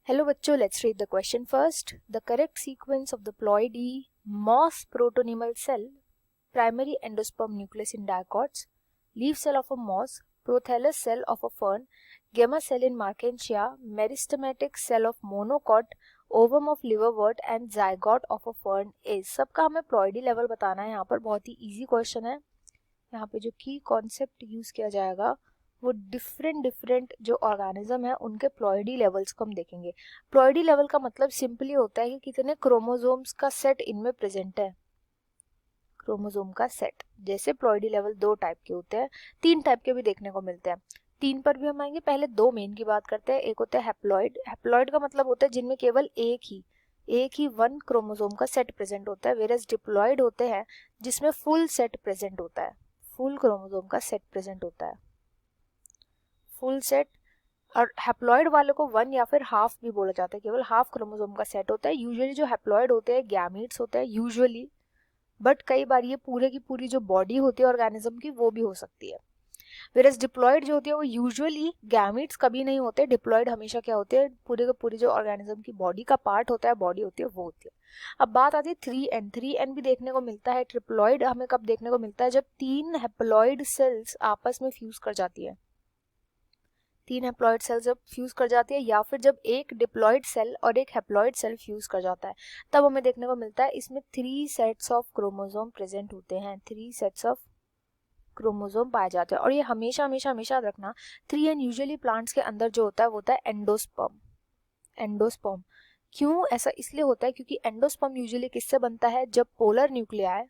Hello बच्चों, let's read the question first. The correct sequence of the ploidy moss protonemal cell, primary endosperm nucleus in dicots, leaf cell of a moss, prothallus cell of a fern, gamma cell in markensia, meristematic cell of monocot, ovum of liverwort and zygote of a fern is. सबका हमें ploidy level बताना है. यहाँ पर बहुत ही easy question है. यहाँ पे जो की कॉन्सेप्ट यूज किया जाएगा वो डिफरेंट जो ऑर्गेनिज्म है उनके प्लॉइडी लेवल्स को हम देखेंगे. प्लॉइडी लेवल का मतलब सिंपली होता है कि कितने क्रोमोसोम्स का सेट इनमें प्रेजेंट है. क्रोमोसोम का सेट. जैसे प्लॉइडी लेवल 2 टाइप के होते हैं, 3 टाइप के भी देखने को मिलते हैं. 3 पर भी हम आएंगे. पहले 2 मेन की बात करते हैं. एक होता है हैप्लॉइड. हैप्लॉइड का मतलब होता है जिनमें केवल एक ही 1 क्रोमोसोम का सेट प्रेजेंट होता है. वेरएस डिप्लॉइड होते हैं जिसमें फुल सेट प्रेजेंट होता है, फुल क्रोमोसोम का सेट प्रेजेंट होता है, फुल सेट. और हैप्लॉइड वालों को 1 या फिर हाफ भी बोला जाता है, केवल हाफ क्रोमोसोम का सेट होता है. यूजुअली जो हैप्लॉइड होते हैं गैमीट्स होते हैं यूजुअली, बट कई बार ये पूरे की पूरी जो बॉडी होती है ऑर्गेनिज्म की वो भी हो सकती है. वेरएस डिप्लॉइड जो होती है वो यूजुअली गैमीट्स कभी नहीं होते. डिप्लॉइड हमेशा क्या होते हैं, पूरे का पूरी जो ऑर्गेनिज्म की बॉडी का पार्ट होता है, बॉडी होती है, वो होती है. अब बात आती है 3N. 3N भी देखने को मिलता है. ट्रिप्लॉइड हमें कब देखने को मिलता है, जब 3 हैप्लॉइड सेल्स आपस में फ्यूज कर जाती है. 3 हैप्लॉइड सेल जब फ्यूज कर जाती है या फिर जब एक डिप्लॉइड सेल और एक हैप्लॉइड सेल फ्यूज कर जाता है, तब हमें देखने को मिलता है इसमें 3 सेट्स ऑफ क्रोमोसोम प्रेजेंट होते हैं. 3 सेट्स ऑफ क्रोमोसोम पाए जाते हैं. और ये हमेशा हमेशा हमेशा याद रखना, 3N यूजुअली प्लांट्स के अंदर जो होता है वो होता है एंडोस्पर्म. एंडोस्पर्म क्यों ऐसा इसलिए होता है क्योंकि एंडोस्पर्म यूजुअली किससे बनता है, जब पोलर न्यूक्लियाई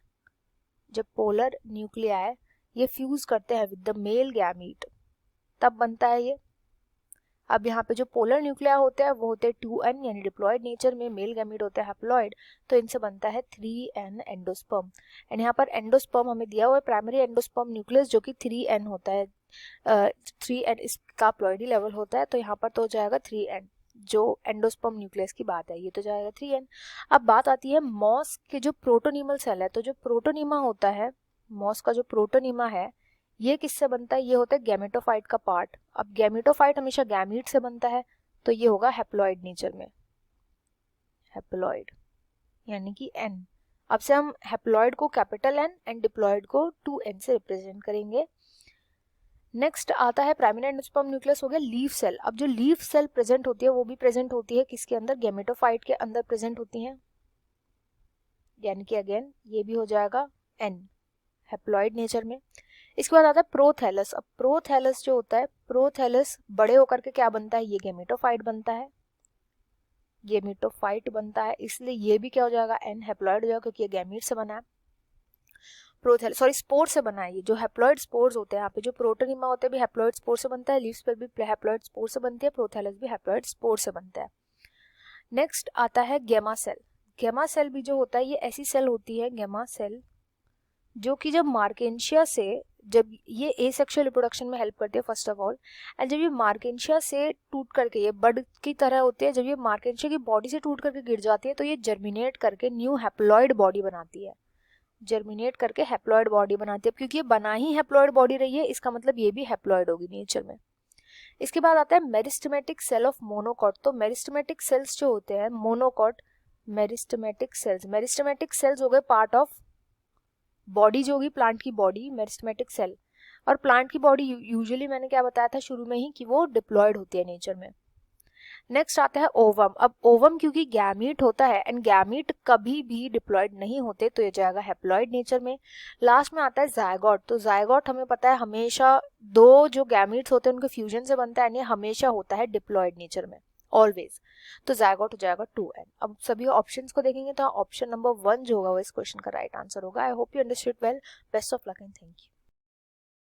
ये फ्यूज करते हैं विद द मेल गैमीट, तब बनता है ये. अब यहाँ पे जो पोलर न्यूक्लिया होते हैं वो होते हैं 2N, यानी डिप्लॉइड नेचर में. मेल गैमीट होता है हैप्लॉइड, तो इनसे बनता है 3N एंडोस्पर्म. एंड यहाँ पर एंडोस्पर्म हमें दिया हुआ है प्राइमरी एंडोस्पर्म न्यूक्लियस जो कि 3N होता है. 3N इसका प्लॉइडी लेवल होता है, तो यहाँ पर तो हो जाएगा 3N. जो एंडोस्पर्म न्यूक्लियस की बात है ये तो जाएगा 3N. अब बात आती है मॉस के जो प्रोटोनीमल सेल है. तो जो प्रोटोनीमा होता है, मॉस का जो प्रोटोनीमा है, ये किससे बनता है, ये होता है गैमेटोफाइट का पार्ट. अब गैमेटोफाइट हमेशा गैमीट से बनता है, तो ये होगा हैप्लॉइड नेचर में. हैप्लॉइड यानी कि N. अब से हम हैप्लॉइड को कैपिटल N एंड डिप्लॉइड को 2N से रिप्रेजेंट करेंगे. नेक्स्ट आता है प्राइमरी एंडोस्पर्म न्यूक्लियस, हो गया लीफ सेल. अब जो लीफ सेल प्रेजेंट होती है वो भी प्रेजेंट होती है किसके अंदर, गैमेटोफाइट के अंदर प्रेजेंट होती है, यानी कि अगेन ये भी हो जाएगा N, हैप्लॉइड नेचर में. इसके बाद आता है प्रोथैलस. अब प्रोथैलस जो होता है, प्रोथैलस बड़े होकर के क्या बनता है, ये गैमेटोफाइट बनता है. गैमेटोफाइट बनता है इसलिए ये भी क्या हो जाएगा, N, हैप्लॉइड हो जाएगा क्योंकि ये गैमीट से बना है. प्रोथैलस स्पोर से बना है. ये जो हैप्लॉइड स्पोर्स होते हैं, यहाँ पे जो प्रोटोनिमा होते हैं भी हैप्लॉइड स्पोर से बनता है. लीव्स पर भी हैप्लॉइड स्पोर से बनती है. प्रोथैलस भी हैप्लॉइड स्पोर से बनता है. नेक्स्ट आता है गैमा सेल. गैमा सेल भी जो होता है ये ऐसी सेल होती है, गैमा सेल, जो कि जब मार्केंशिया से, जब ये एसेक्सुअल रिप्रोडक्शन में हेल्प करती है फर्स्ट ऑफ ऑल, एंड जब ये मार्केंशिया से टूट करके, ये बड की तरह होती है, जब ये मार्केंशिया की बॉडी से टूट करके गिर जाती है तो ये जर्मिनेट करके न्यू हैप्लॉइड बॉडी बनाती है. जर्मिनेट करके हैप्लॉइड बॉडी बनाती है. क्योंकि ये बना ही हैप्लॉइड बॉडी रही है, इसका मतलब ये भी हैप्लॉइड होगी नेचर में. इसके बाद आता है मेरिस्टेमेटिक सेल ऑफ मोनोकॉट. तो मेरिस्टेमेटिक सेल्स जो होते हैं मोनोकॉट, मेरिस्टेमेटिक सेल्स हो गए पार्ट ऑफ बॉडी जो होगी प्लांट की बॉडी, मेरिस्टेमेटिक सेल. और प्लांट की बॉडी यूजुअली मैंने क्या बताया था शुरू में ही कि वो डिप्लॉइड होती है नेचर में. नेक्स्ट आता है ओवम. अब ओवम क्योंकि गैमीट होता है एंड गैमीट कभी भी डिप्लॉइड नहीं होते, तो ये जाएगा हैप्लॉइड नेचर में. लास्ट में आता है जायगोट. तो जायगोट हमें पता है हमेशा 2 जो गैमीट्स होते हैं उनके फ्यूजन से बनता है, ये हमेशा होता है डिप्लॉइड नेचर में, ऑलवेज. तो जायगोट हो जाएगा 2N. अब सभी ऑप्शंस को देखेंगे तो ऑप्शन नंबर 1 जो होगा वो इस क्वेश्चन का राइट आंसर होगा. I hope you understood well. Best of luck and thank you.